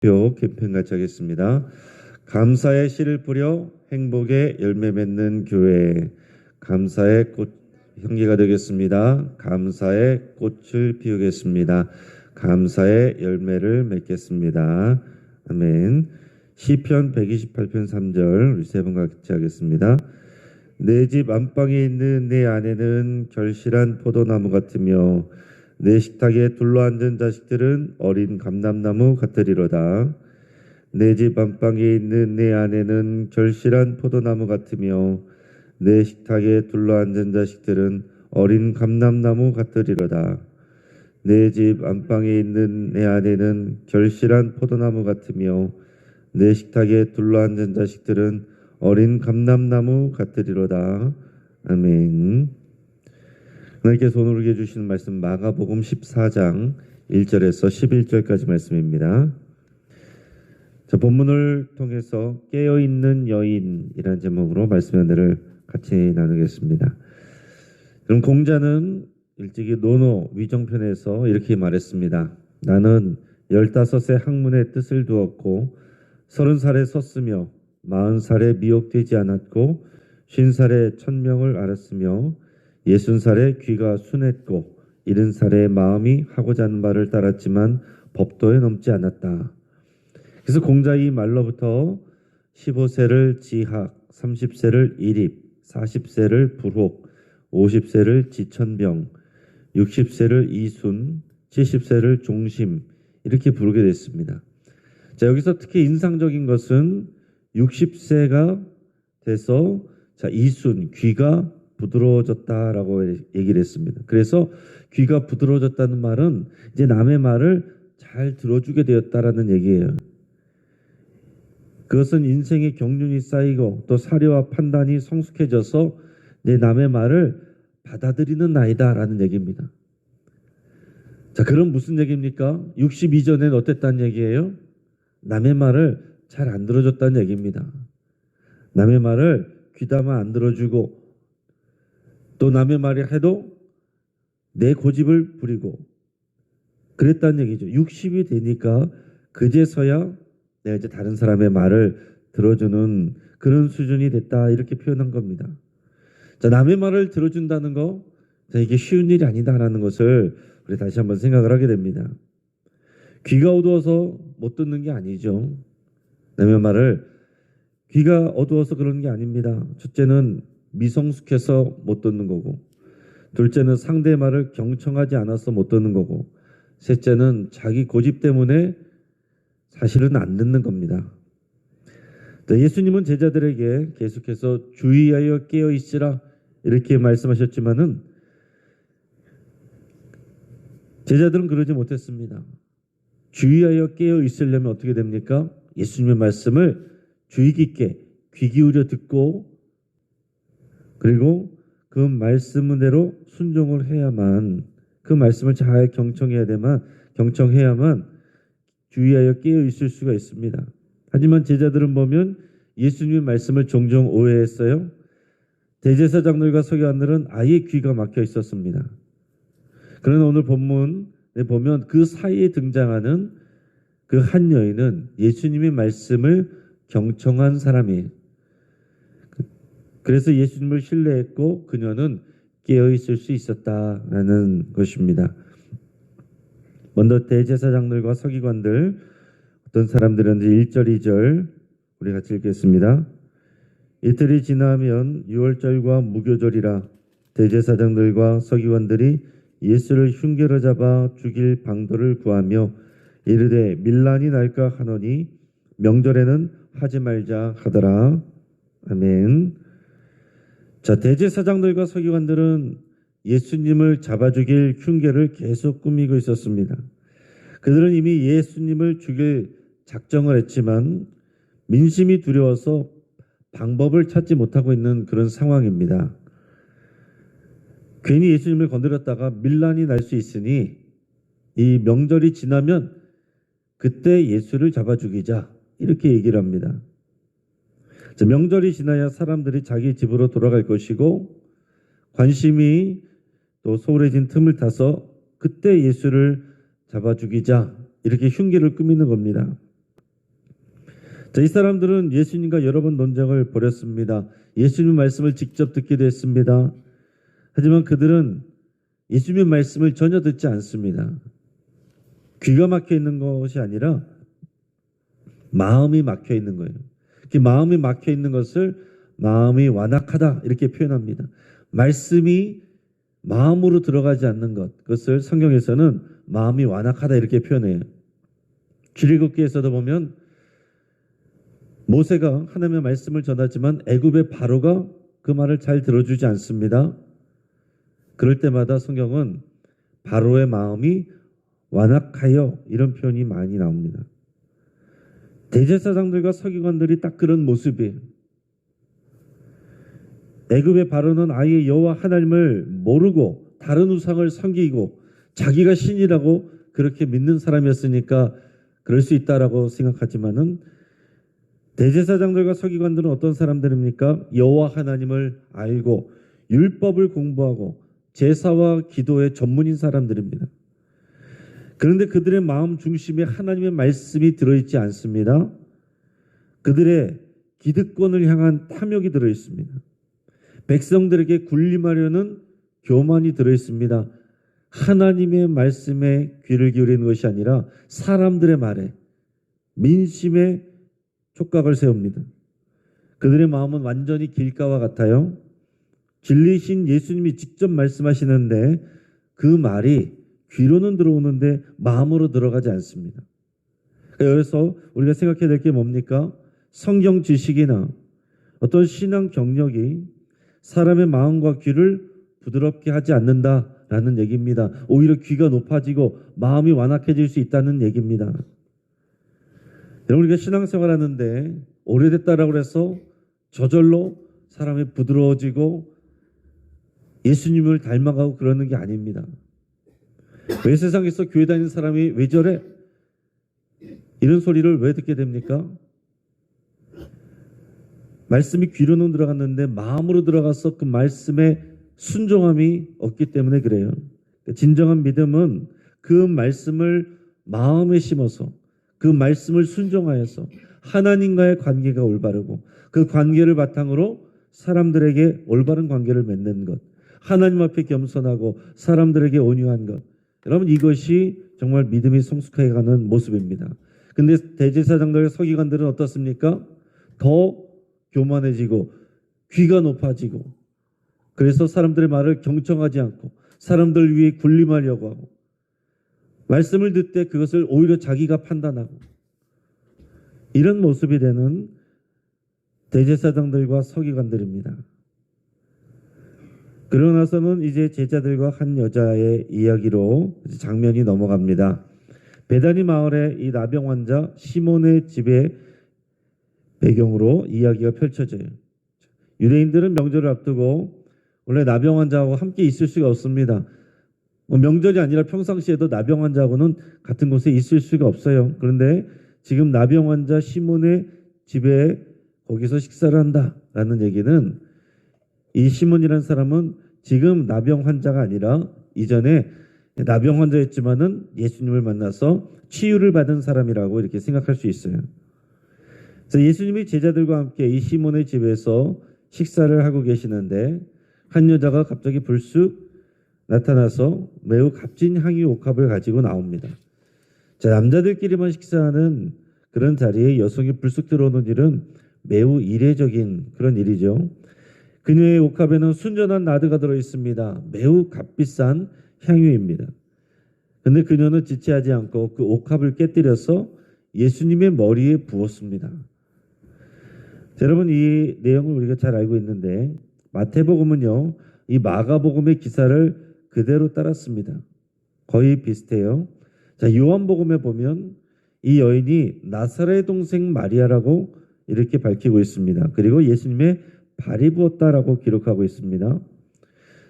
표 캠페인 같이 하겠습니다. 감사의 씨를 뿌려 행복의 열매 맺는 교회, 감사의 꽃 향기가 되겠습니다. 감사의 꽃을 피우겠습니다. 감사의 열매를 맺겠습니다. 아멘. 시편 128편 3절 우리 세 분 같이 하겠습니다. 내 집 안방에 있는 내 아내는 결실한 포도나무 같으며 내 식탁에 둘러앉은 자식들은 어린 감람나무 같으리로다. 내 집 안방에 있는 내 아내는 결실한 포도나무 같으며 내 식탁에 둘러앉은 자식들은 어린 감람나무 같으리로다. 내 집 안방에 있는 내 아내는 결실한 포도나무 같으며 내 식탁에 둘러앉은 자식들은 어린 감람나무 같으리로다. 아멘. 하나님께서 오늘 우리에게 주시는 말씀 마가복음 14장 1절에서 11절까지 말씀입니다. 자, 본문을 통해서 깨어있는 여인이라는 제목으로 말씀의 은혜를 같이 나누겠습니다. 그럼 공자는 일찍이 논어 위정편에서 이렇게 말했습니다. 나는 15세 학문의 뜻을 두었고 30살에 섰으며 40살에 미혹되지 않았고 50살에 천명을 알았으며 60살에 귀가 순했고 70살에 마음이 하고자 하는 바를 따랐지만 법도에 넘지 않았다. 그래서 공자 이 말로부터 15세를 지학, 30세를 일입, 40세를 불혹, 50세를 지천병, 60세를 이순, 70세를 종심 이렇게 부르게 됐습니다. 자, 여기서 특히 인상적인 것은 60세가 돼서 이순, 귀가 부드러워졌다라고 얘기를 했습니다. 그래서 귀가 부드러워졌다는 말은 이제 남의 말을 잘 들어주게 되었다라는 얘기예요. 그것은 인생의 경륜이 쌓이고 또 사려와 판단이 성숙해져서 내 남의 말을 받아들이는 나이다라는 얘기입니다. 자, 그럼 무슨 얘기입니까? 60 이전엔 어땠다는 얘기예요? 남의 말을 잘 안 들어줬다는 얘기입니다. 남의 말을 귀담아 안 들어주고 또 남의 말이 해도 내 고집을 부리고 그랬다는 얘기죠. 60이 되니까 그제서야 내가 이제 다른 사람의 말을 들어주는 그런 수준이 됐다 이렇게 표현한 겁니다. 자, 남의 말을 들어준다는 거 이게 쉬운 일이 아니다라는 것을 우리 다시 한번 생각을 하게 됩니다. 귀가 어두워서 못 듣는 게 아니죠. 남의 말을 귀가 어두워서 그러는 게 아닙니다. 첫째는 미성숙해서 못 듣는 거고, 둘째는 상대의 말을 경청하지 않아서 못 듣는 거고, 셋째는 자기 고집 때문에 사실은 안 듣는 겁니다. 예수님은 제자들에게 계속해서 주의하여 깨어 있으라 이렇게 말씀하셨지만은 제자들은 그러지 못했습니다. 주의하여 깨어 있으려면 어떻게 됩니까? 예수님의 말씀을 주의 깊게 귀 기울여 듣고 그리고 그 말씀대로 순종을 해야만, 그 말씀을 잘 경청해야만 주의하여 깨어 있을 수가 있습니다. 하지만 제자들은 보면 예수님의 말씀을 종종 오해했어요. 대제사장들과 서기관들은 아예 귀가 막혀 있었습니다. 그러나 오늘 본문에 보면 그 사이에 등장하는 그 한 여인은 예수님의 말씀을 경청한 사람이에요. 그래서 예수님을 신뢰했고 그녀는 깨어있을 수 있었다라는 것입니다. 먼저 대제사장들과 서기관들, 어떤 사람들은 1절 2절 우리 같이 읽겠습니다. 이틀이 지나면 유월절과 무교절이라 대제사장들과 서기관들이 예수를 흉계로 잡아 죽일 방도를 구하며 이르되 밀란이 날까 하노니 명절에는 하지 말자 하더라. 아멘. 자, 대제사장들과 서기관들은 예수님을 잡아 죽일 흉계를 계속 꾸미고 있었습니다. 그들은 이미 예수님을 죽일 작정을 했지만 민심이 두려워서 방법을 찾지 못하고 있는 그런 상황입니다. 괜히 예수님을 건드렸다가 밀란이 날 수 있으니 이 명절이 지나면 그때 예수를 잡아 죽이자 이렇게 얘기를 합니다. 자, 명절이 지나야 사람들이 자기 집으로 돌아갈 것이고 관심이 또 소홀해진 틈을 타서 그때 예수를 잡아 죽이자 이렇게 흉기를 꾸미는 겁니다. 자, 이 사람들은 예수님과 여러 번 논쟁을 벌였습니다. 예수님 말씀을 직접 듣기도 했습니다. 하지만 그들은 예수님의 말씀을 전혀 듣지 않습니다. 귀가 막혀 있는 것이 아니라 마음이 막혀 있는 거예요. 그 마음이 막혀 있는 것을 마음이 완악하다 이렇게 표현합니다. 말씀이 마음으로 들어가지 않는 것, 그것을 성경에서는 마음이 완악하다 이렇게 표현해요. 출애굽기에서도 보면 모세가 하나님의 말씀을 전하지만 애굽의 바로가 그 말을 잘 들어주지 않습니다. 그럴 때마다 성경은 바로의 마음이 완악하여 이런 표현이 많이 나옵니다. 대제사장들과 서기관들이 딱 그런 모습이에요. 애굽의 바로는 아예 여호와 하나님을 모르고 다른 우상을 섬기고 자기가 신이라고 그렇게 믿는 사람이었으니까 그럴 수 있다라고 생각하지만은 대제사장들과 서기관들은 어떤 사람들입니까? 여호와 하나님을 알고 율법을 공부하고 제사와 기도의 전문인 사람들입니다. 그런데 그들의 마음 중심에 하나님의 말씀이 들어있지 않습니다. 그들의 기득권을 향한 탐욕이 들어있습니다. 백성들에게 군림하려는 교만이 들어있습니다. 하나님의 말씀에 귀를 기울이는 것이 아니라 사람들의 말에 민심에 촉각을 세웁니다. 그들의 마음은 완전히 길가와 같아요. 진리신 예수님이 직접 말씀하시는데 그 말이 귀로는 들어오는데 마음으로 들어가지 않습니다. 그래서 우리가 생각해야 될 게 뭡니까? 성경 지식이나 어떤 신앙 경력이 사람의 마음과 귀를 부드럽게 하지 않는다라는 얘기입니다. 오히려 귀가 높아지고 마음이 완악해질 수 있다는 얘기입니다. 여러분, 우리가 신앙생활 하는데 오래됐다라고 해서 저절로 사람이 부드러워지고 예수님을 닮아가고 그러는 게 아닙니다. 왜 세상에서 교회 다니는 사람이 왜 저래? 이런 소리를 왜 듣게 됩니까? 말씀이 귀로는 들어갔는데 마음으로 들어가서 그 말씀에 순종함이 없기 때문에 그래요. 진정한 믿음은 그 말씀을 마음에 심어서 그 말씀을 순종하여서 하나님과의 관계가 올바르고 그 관계를 바탕으로 사람들에게 올바른 관계를 맺는 것, 하나님 앞에 겸손하고 사람들에게 온유한 것, 여러분 이것이 정말 믿음이 성숙해 가는 모습입니다. 근데 대제사장들과 서기관들은 어떻습니까? 더 교만해지고 귀가 높아지고 그래서 사람들의 말을 경청하지 않고 사람들 위해 군림하려고 하고 말씀을 듣되 그것을 오히려 자기가 판단하고 이런 모습이 되는 대제사장들과 서기관들입니다. 그러고 나서는 이제 제자들과 한 여자의 이야기로 장면이 넘어갑니다. 베다니 마을의 이 나병 환자 시몬의 집의 배경으로 이야기가 펼쳐져요. 유대인들은 명절을 앞두고 원래 나병 환자하고 함께 있을 수가 없습니다. 명절이 아니라 평상시에도 나병 환자하고는 같은 곳에 있을 수가 없어요. 그런데 지금 나병 환자 시몬의 집에 거기서 식사를 한다라는 얘기는 이 시몬이라는 사람은 지금 나병 환자가 아니라 이전에 나병 환자였지만은 예수님을 만나서 치유를 받은 사람이라고 이렇게 생각할 수 있어요. 그래서 예수님이 제자들과 함께 이 시몬의 집에서 식사를 하고 계시는데 한 여자가 갑자기 불쑥 나타나서 매우 값진 향유 옥합을 가지고 나옵니다. 자, 남자들끼리만 식사하는 그런 자리에 여성이 불쑥 들어오는 일은 매우 이례적인 그런 일이죠. 그녀의 옥합에는 순전한 나드가 들어 있습니다. 매우 값비싼 향유입니다. 그런데 그녀는 지체하지 않고 그 옥합을 깨뜨려서 예수님의 머리에 부었습니다. 자, 여러분 이 내용을 우리가 잘 알고 있는데 마태복음은요 이 마가복음의 기사를 그대로 따랐습니다. 거의 비슷해요. 자, 요한복음에 보면 이 여인이 나사렛의 동생 마리아라고 이렇게 밝히고 있습니다. 그리고 예수님의 발이 부었다라고 기록하고 있습니다.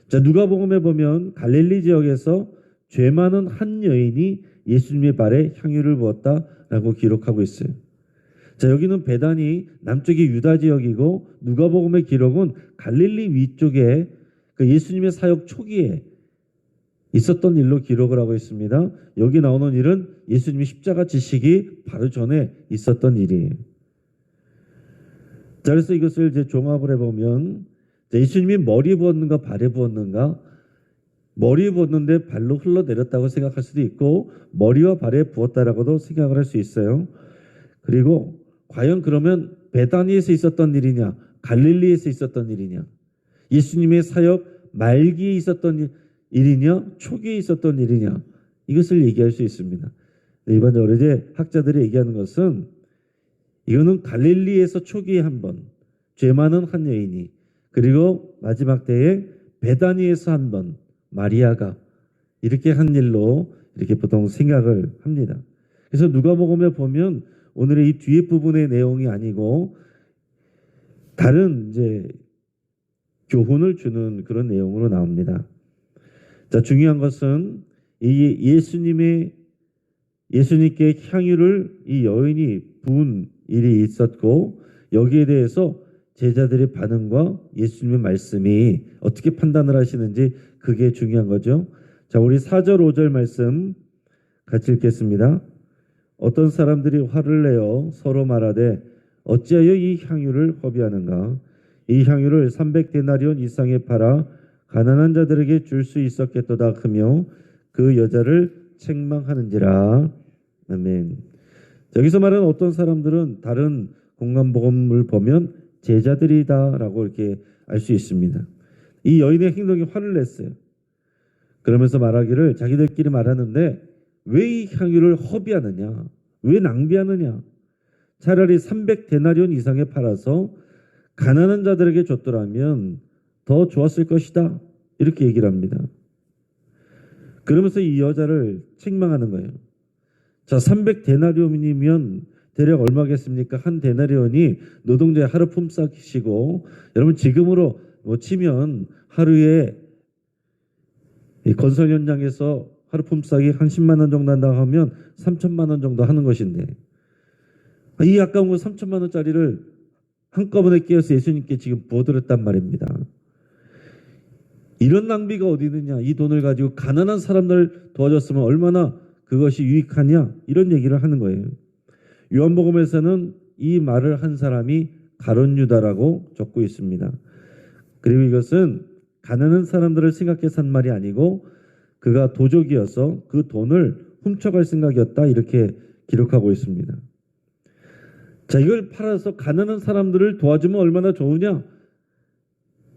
자, 누가복음에 보면 갈릴리 지역에서 죄 많은 한 여인이 예수님의 발에 향유를 부었다라고 기록하고 있어요. 자, 여기는 베다니 남쪽이 유다 지역이고 누가복음의 기록은 갈릴리 위쪽에 그 예수님의 사역 초기에 있었던 일로 기록을 하고 있습니다. 여기 나오는 일은 예수님이 십자가 지시기 바로 전에 있었던 일이에요. 자, 그래서 이것을 이제 종합을 해보면 예수님이 머리에 부었는가 발에 부었는가? 머리에 부었는데 발로 흘러내렸다고 생각할 수도 있고 머리와 발에 부었다라고도 생각을 할 수 있어요. 그리고 과연 그러면 베다니에서 있었던 일이냐, 갈릴리에서 있었던 일이냐, 예수님의 사역 말기에 있었던 일이냐, 초기에 있었던 일이냐, 이것을 얘기할 수 있습니다. 일반적으로 이제 학자들이 얘기하는 것은 이거는 갈릴리에서 초기에 한 번, 죄 많은 한 여인이, 그리고 마지막 때에 베다니에서 한 번, 마리아가 이렇게 한 일로 이렇게 보통 생각을 합니다. 그래서 누가복음에 보면 오늘의 이 뒤에 부분의 내용이 아니고 다른 이제 교훈을 주는 그런 내용으로 나옵니다. 자, 중요한 것은 이 예수님께 향유를 이 여인이 부은 일이 있었고 여기에 대해서 제자들의 반응과 예수님의 말씀이 어떻게 판단을 하시는지 그게 중요한 거죠. 자, 우리 4절 5절 말씀 같이 읽겠습니다. 어떤 사람들이 화를 내어 서로 말하되 어찌하여 이 향유를 허비하는가? 이 향유를 300데나리온 이상에 팔아 가난한 자들에게 줄 수 있었겠도다 하며 그 여자를 책망하는지라. 아멘. 여기서 말하는 어떤 사람들은 다른 공간복음을 보면 제자들이다라고 이렇게 알 수 있습니다. 이 여인의 행동이 화를 냈어요. 그러면서 말하기를 자기들끼리 말하는데 왜 이 향유를 허비하느냐? 왜 낭비하느냐? 차라리 300데나리온 이상에 팔아서 가난한 자들에게 줬더라면 더 좋았을 것이다. 이렇게 얘기를 합니다. 그러면서 이 여자를 책망하는 거예요. 자, 300데나리온이면 대략 얼마겠습니까? 한 데나리온이 노동자의 하루 품삯이시고 여러분 지금으로 치면 하루에 이 건설 현장에서 하루 품삯이 한 10만 원 정도 한다고 하면 3천만 원 정도 하는 것인데 이 아까운 거 3천만 원짜리를 한꺼번에 끼워서 예수님께 지금 부어드렸단 말입니다. 이런 낭비가 어디 있느냐? 이 돈을 가지고 가난한 사람들 도와줬으면 얼마나 그것이 유익하냐? 이런 얘기를 하는 거예요. 요한복음에서는 이 말을 한 사람이 가룟 유다라고 적고 있습니다. 그리고 이것은 가난한 사람들을 생각해서 한 말이 아니고 그가 도적이어서 그 돈을 훔쳐갈 생각이었다 이렇게 기록하고 있습니다. 자, 이걸 팔아서 가난한 사람들을 도와주면 얼마나 좋으냐?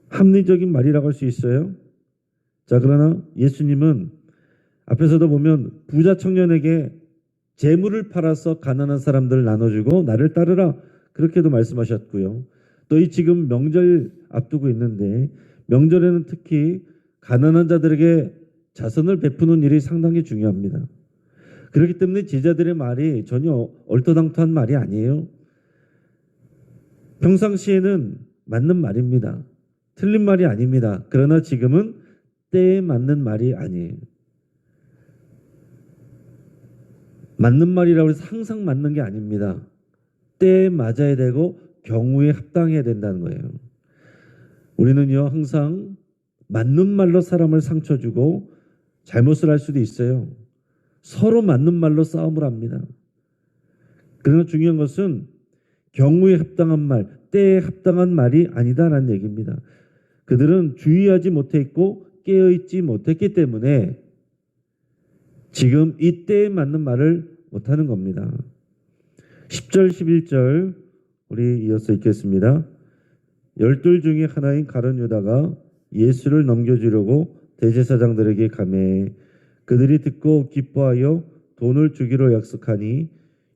합리적인 말이라고 할 수 있어요. 자, 그러나 예수님은 앞에서도 보면 부자 청년에게 재물을 팔아서 가난한 사람들을 나눠주고 나를 따르라 그렇게도 말씀하셨고요. 또 이 지금 명절 앞두고 있는데 명절에는 특히 가난한 자들에게 자선을 베푸는 일이 상당히 중요합니다. 그렇기 때문에 제자들의 말이 전혀 얼토당토한 말이 아니에요. 평상시에는 맞는 말입니다. 틀린 말이 아닙니다. 그러나 지금은 때에 맞는 말이 아니에요. 맞는 말이라고 해서 항상 맞는 게 아닙니다. 때에 맞아야 되고 경우에 합당해야 된다는 거예요. 우리는요 항상 맞는 말로 사람을 상처 주고 잘못을 할 수도 있어요. 서로 맞는 말로 싸움을 합니다. 그러나 중요한 것은 경우에 합당한 말, 때에 합당한 말이 아니다라는 얘기입니다. 그들은 주의하지 못했고 깨어있지 못했기 때문에 지금 이 때에 맞는 말을 못하는 겁니다. 10절 11절 우리 이어서 읽겠습니다. 12 중에 하나인 가룟 유다가 예수를 넘겨주려고 대제사장들에게 가매 그들이 듣고 기뻐하여 돈을 주기로 약속하니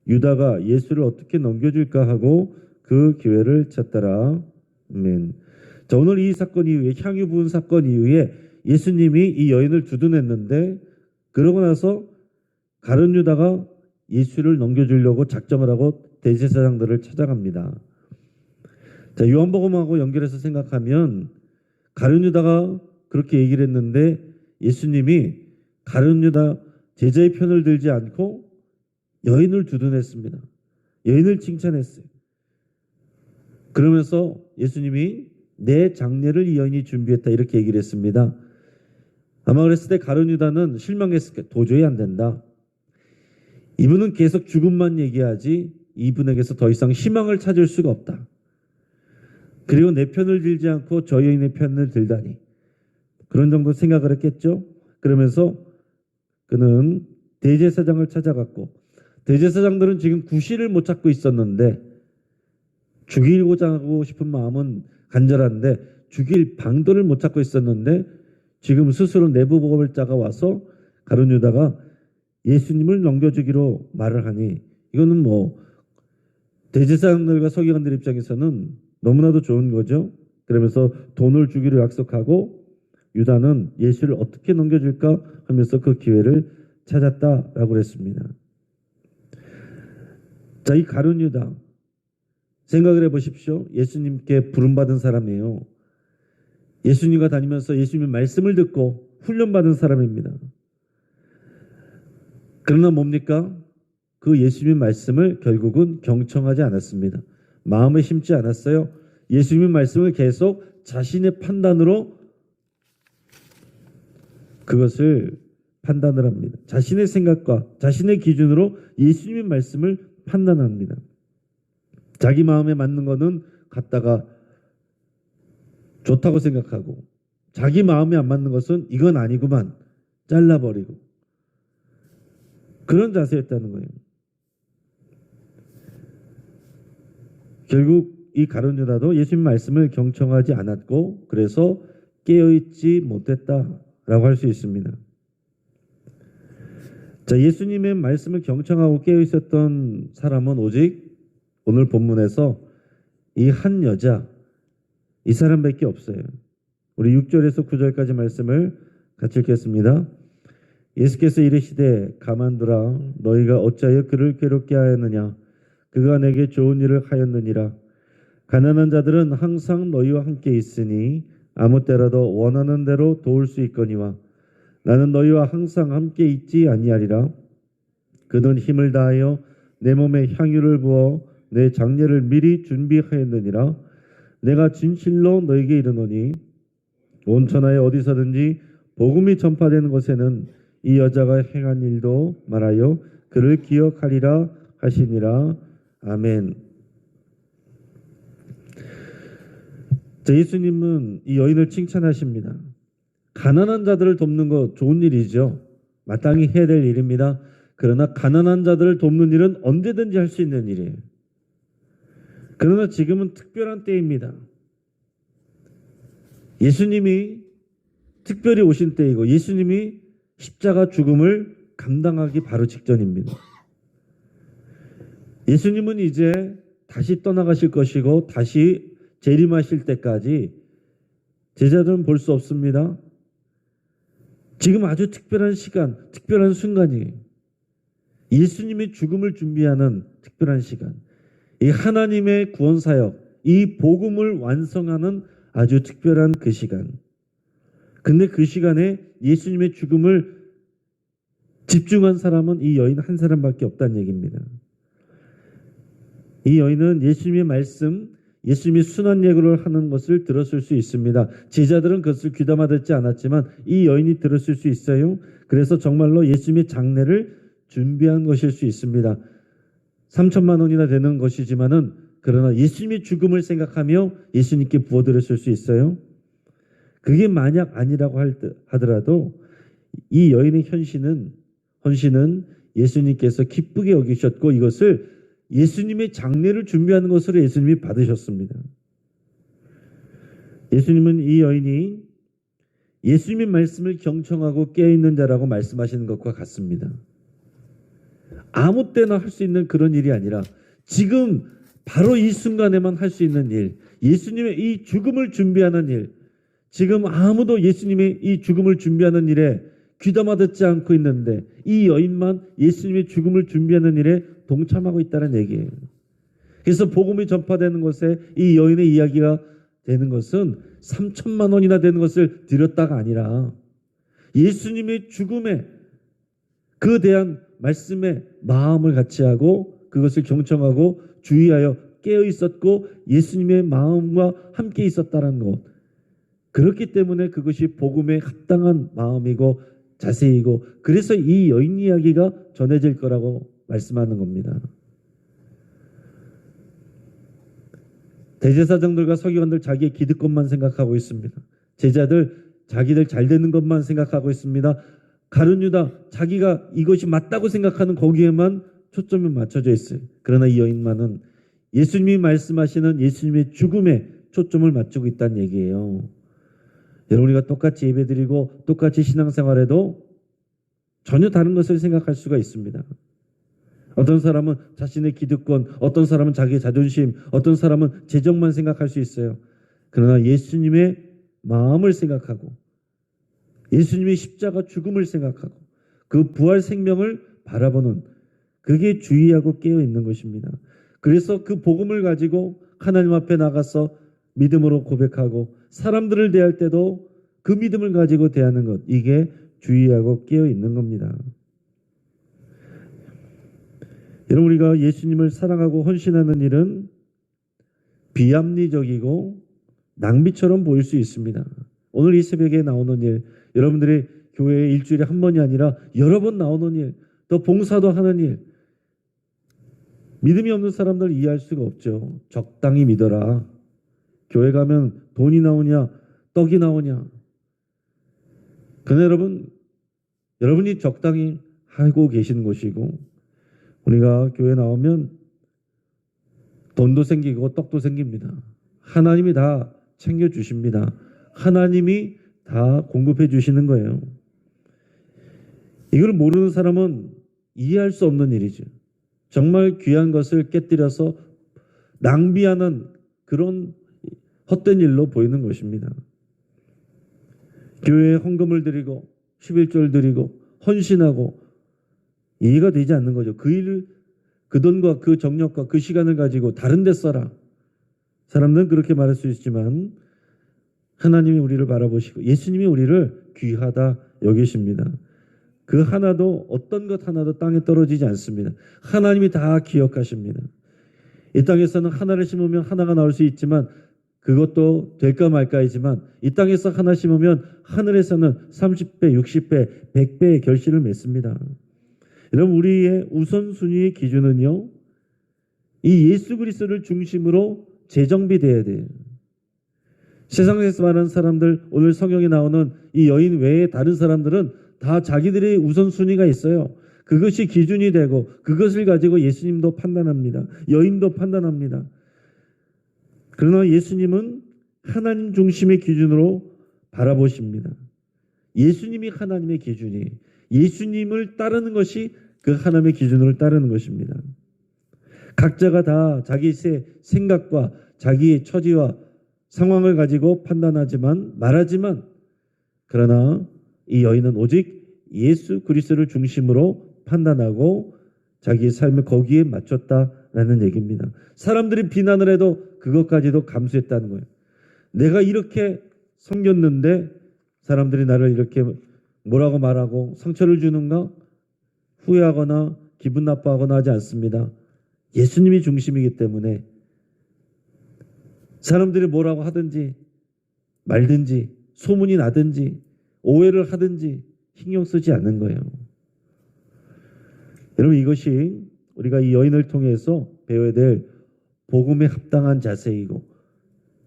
유다가 예수를 어떻게 넘겨줄까 하고 그 기회를 찾더라. 아멘. 자, 오늘 이 사건 이후에 향유 부은 사건 이후에 예수님이 이 여인을 두둔했는데 그러고 나서 가룟 유다가 예수를 넘겨주려고 작정을 하고 대제사장들을 찾아갑니다. 자, 요한복음하고 연결해서 생각하면 가룟 유다가 그렇게 얘기를 했는데 예수님이 가룟 유다 제자의 편을 들지 않고 여인을 두둔했습니다. 여인을 칭찬했어요. 그러면서 예수님이 내 장례를 이 여인이 준비했다 이렇게 얘기를 했습니다. 아마 그랬을 때 가룟 유다는 실망했을 거예요. 도저히 안 된다. 이분은 계속 죽음만 얘기하지 이분에게서 더 이상 희망을 찾을 수가 없다. 그리고 내 편을 들지 않고 저 여인의 편을 들다니. 그런 정도 생각을 했겠죠. 그러면서 그는 대제사장을 찾아갔고, 대제사장들은 지금 구실을 못 찾고 있었는데 죽이고자 하고 싶은 마음은 간절한데 죽일 방도를 못 찾고 있었는데 지금 스스로 내부고발자가 와서 가룟 유다가 예수님을 넘겨주기로 말을 하니 이거는 뭐 대제사장들과 서기관들 입장에서는 너무나도 좋은 거죠. 그러면서 돈을 주기로 약속하고 유다는 예수를 어떻게 넘겨줄까 하면서 그 기회를 찾았다라고 했습니다. 자, 이 가룟 유다 생각을 해보십시오. 예수님께 부름받은 사람이에요. 예수님과 다니면서 예수님의 말씀을 듣고 훈련받은 사람입니다. 그러나 뭡니까? 그 예수님의 말씀을 결국은 경청하지 않았습니다. 마음에 심지 않았어요. 예수님의 말씀을 계속 자신의 판단으로 그것을 판단을 합니다. 자신의 생각과 자신의 기준으로 예수님의 말씀을 판단합니다. 자기 마음에 맞는 거는 갖다가 좋다고 생각하고 자기 마음에 안 맞는 것은 이건 아니구만 잘라버리고 그런 자세였다는 거예요. 결국 이 가룟 유다도 예수님 말씀을 경청하지 않았고 그래서 깨어있지 못했다라고 할 수 있습니다. 자, 예수님의 말씀을 경청하고 깨어있었던 사람은 오직 오늘 본문에서 이 한 여자 이 사람밖에 없어요. 우리 6절에서 9절까지 말씀을 같이 읽겠습니다. 예수께서 이르시되 가만두라 너희가 어찌하여 그를 괴롭게 하였느냐 그가 내게 좋은 일을 하였느니라. 가난한 자들은 항상 너희와 함께 있으니 아무 때라도 원하는 대로 도울 수 있거니와 나는 너희와 항상 함께 있지 아니하리라. 그는 힘을 다하여 내 몸에 향유를 부어 내 장례를 미리 준비하였느니라. 내가 진실로 너희에게 이르노니 온 천하에 어디서든지 복음이 전파되는 곳에는 이 여자가 행한 일도 말하여 그를 기억하리라 하시니라. 아멘. 자, 예수님은 이 여인을 칭찬하십니다. 가난한 자들을 돕는 거 좋은 일이죠. 마땅히 해야 될 일입니다. 그러나 가난한 자들을 돕는 일은 언제든지 할 수 있는 일이에요. 그러나 지금은 특별한 때입니다. 예수님이 특별히 오신 때이고 예수님이 십자가 죽음을 감당하기 바로 직전입니다. 예수님은 이제 다시 떠나가실 것이고 다시 재림하실 때까지 제자들은 볼 수 없습니다. 지금 아주 특별한 시간, 특별한 순간이에요. 예수님이 죽음을 준비하는 특별한 시간. 이 하나님의 구원사역, 이 복음을 완성하는 아주 특별한 그 시간. 근데 그 시간에 예수님의 죽음을 집중한 사람은 이 여인 한 사람밖에 없다는 얘기입니다. 이 여인은 예수님의 말씀, 예수님이 순환 예고를 하는 것을 들었을 수 있습니다. 제자들은 그것을 귀담아 듣지 않았지만 이 여인이 들었을 수 있어요. 그래서 정말로 예수님의 장례를 준비한 것일 수 있습니다. 3천만 원이나 되는 것이지만은 그러나 예수님의 죽음을 생각하며 예수님께 부어드렸을 수 있어요. 그게 만약 아니라고 하더라도 이 여인의 헌신은 예수님께서 기쁘게 여기셨고 이것을 예수님의 장례를 준비하는 것으로 예수님이 받으셨습니다. 예수님은 이 여인이 예수님의 말씀을 경청하고 깨어있는 자라고 말씀하시는 것과 같습니다. 아무 때나 할 수 있는 그런 일이 아니라 지금 바로 이 순간에만 할 수 있는 일, 예수님의 이 죽음을 준비하는 일, 지금 아무도 예수님의 이 죽음을 준비하는 일에 귀담아 듣지 않고 있는데 이 여인만 예수님의 죽음을 준비하는 일에 동참하고 있다는 얘기예요. 그래서 복음이 전파되는 곳에 이 여인의 이야기가 되는 것은 3천만 원이나 되는 것을 드렸다가 아니라 예수님의 죽음에 그 대한 말씀에 마음을 같이 하고 그것을 경청하고 주의하여 깨어 있었고 예수님의 마음과 함께 있었다는 것. 그렇기 때문에 그것이 복음에 합당한 마음이고 자세이고 그래서 이 여인 이야기가 전해질 거라고 말씀하는 겁니다. 대제사장들과 서기관들 자기의 기득권만 생각하고 있습니다. 제자들 자기들 잘 되는 것만 생각하고 있습니다. 가룟 유다 자기가 이것이 맞다고 생각하는 거기에만 초점이 맞춰져 있어요. 그러나 이 여인만은 예수님이 말씀하시는 예수님의 죽음에 초점을 맞추고 있다는 얘기예요. 여러분, 우리가 똑같이 예배드리고 똑같이 신앙생활해도 전혀 다른 것을 생각할 수가 있습니다. 어떤 사람은 자신의 기득권, 어떤 사람은 자기의 자존심, 어떤 사람은 재정만 생각할 수 있어요. 그러나 예수님의 마음을 생각하고 예수님의 십자가 죽음을 생각하고 그 부활 생명을 바라보는, 그게 주의하고 깨어 있는 것입니다. 그래서 그 복음을 가지고 하나님 앞에 나가서 믿음으로 고백하고 사람들을 대할 때도 그 믿음을 가지고 대하는 것, 이게 주의하고 깨어 있는 겁니다. 여러분, 우리가 예수님을 사랑하고 헌신하는 일은 비합리적이고 낭비처럼 보일 수 있습니다. 오늘 이 새벽에 나오는 일, 여러분들이 교회에 일주일에 한 번이 아니라 여러 번 나오는 일, 또 봉사도 하는 일, 믿음이 없는 사람들 이해할 수가 없죠. 적당히 믿어라. 교회 가면 돈이 나오냐 떡이 나오냐. 그러나 여러분이 적당히 하고 계시는 것이고, 우리가 교회 나오면 돈도 생기고 떡도 생깁니다. 하나님이 다 챙겨주십니다. 하나님이 다 공급해 주시는 거예요. 이걸 모르는 사람은 이해할 수 없는 일이죠. 정말 귀한 것을 깨뜨려서 낭비하는 그런 헛된 일로 보이는 것입니다. 교회에 헌금을 드리고 11조를 드리고 헌신하고 이해가 되지 않는 거죠. 그 돈과 그 정력과 그 시간을 가지고 다른 데 써라. 사람들은 그렇게 말할 수 있지만 하나님이 우리를 바라보시고 예수님이 우리를 귀하다 여기십니다. 그 하나도, 어떤 것 하나도 땅에 떨어지지 않습니다. 하나님이 다 기억하십니다. 이 땅에서는 하나를 심으면 하나가 나올 수 있지만 그것도 될까 말까이지만, 이 땅에서 하나 심으면 하늘에서는 30배, 60배, 100배의 결실을 맺습니다. 여러분, 우리의 우선순위의 기준은요, 이 예수 그리스도를 중심으로 재정비돼야 돼요. 세상에서 말하는 사람들, 오늘 성경에 나오는 이 여인 외에 다른 사람들은 다 자기들의 우선순위가 있어요. 그것이 기준이 되고 그것을 가지고 예수님도 판단합니다. 여인도 판단합니다. 그러나 예수님은 하나님 중심의 기준으로 바라보십니다. 예수님이 하나님의 기준이, 예수님을 따르는 것이 그 하나님의 기준으로 따르는 것입니다. 각자가 다 자기의 생각과 자기의 처지와 상황을 가지고 말하지만 그러나 이 여인은 오직 예수 그리스도를 중심으로 판단하고 자기의 삶을 거기에 맞췄다라는 얘기입니다. 사람들이 비난을 해도 그것까지도 감수했다는 거예요. 내가 이렇게 섬겼는데 사람들이 나를 이렇게 뭐라고 말하고 상처를 주는가? 후회하거나 기분 나빠하거나 하지 않습니다. 예수님이 중심이기 때문에 사람들이 뭐라고 하든지 말든지 소문이 나든지 오해를 하든지 신경 쓰지 않는 거예요. 여러분, 이것이 우리가 이 여인을 통해서 배워야 될 복음에 합당한 자세이고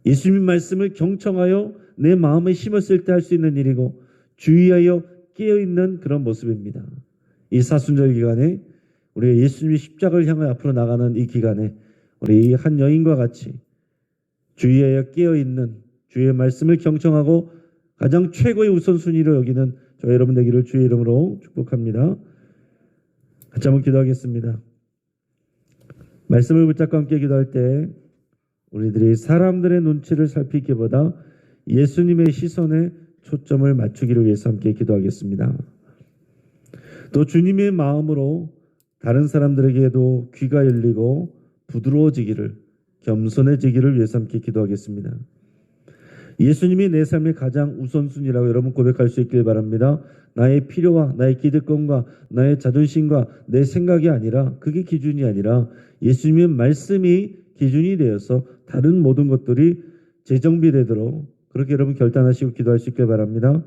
예수님 말씀을 경청하여 내 마음에 심었을 때 할 수 있는 일이고 주의하여 깨어있는 그런 모습입니다. 이 사순절 기간에 우리가 예수님이 십자가를 향해 앞으로 나가는 이 기간에 우리 한 여인과 같이 주의하여 깨어있는, 주의 말씀을 경청하고 가장 최고의 우선순위로 여기는 저희 여러분 되기를 주의 이름으로 축복합니다. 같이 한번 기도하겠습니다. 말씀을 붙잡고 함께 기도할 때 우리들이 사람들의 눈치를 살피기보다 예수님의 시선에 초점을 맞추기를 위해서 함께 기도하겠습니다. 또 주님의 마음으로 다른 사람들에게도 귀가 열리고 부드러워지기를, 겸손해지기를 위해서 함께 기도하겠습니다. 예수님이 내 삶의 가장 우선순위라고 여러분 고백할 수 있길 바랍니다. 나의 필요와 나의 기득권과 나의 자존심과 내 생각이 아니라, 그게 기준이 아니라 예수님의 말씀이 기준이 되어서 다른 모든 것들이 재정비되도록 그렇게 여러분 결단하시고 기도할 수 있길 바랍니다.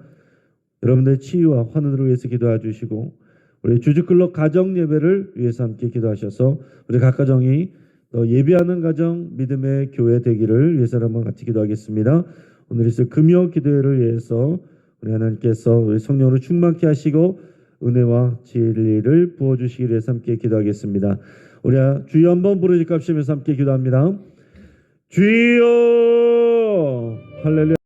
여러분들의 치유와 환원을 위해서 기도해 주시고 우리 주주클럽 가정 예배를 위해서 함께 기도하셔서 우리 각 가정이 또 예배하는 가정 믿음의 교회 되기를 위해서 한번 같이 기도하겠습니다. 오늘 있을 금요 기도회를 위해서 우리 하나님께서 우리 성령으로 충만케 하시고 은혜와 진리를 부어주시기 위해서 함께 기도하겠습니다. 우리 주여 한번 부르짖고 합시면서 함께 기도합니다. 주여 할렐루야.